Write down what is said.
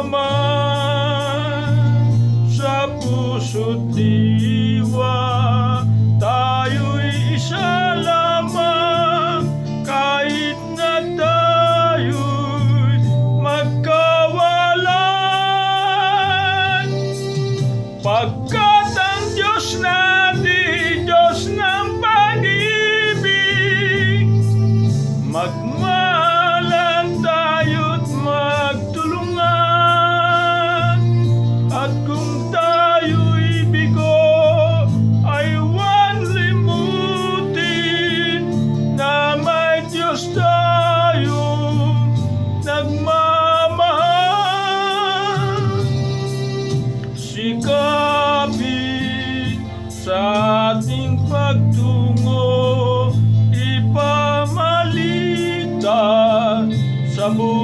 naman sa puso't diwa. Tayo'y isa lamang kahit na tayo'y magkawalan. Pagkat ang Diyos natin, Diyos ng pag-ibig, magmahalan tayo't magtulungan. At kung tayo'y bigo, ay huwag limutin na may Diyos tayong nagmamahal. Sikapin sa ating pagtungo, ipamalitan sa buhay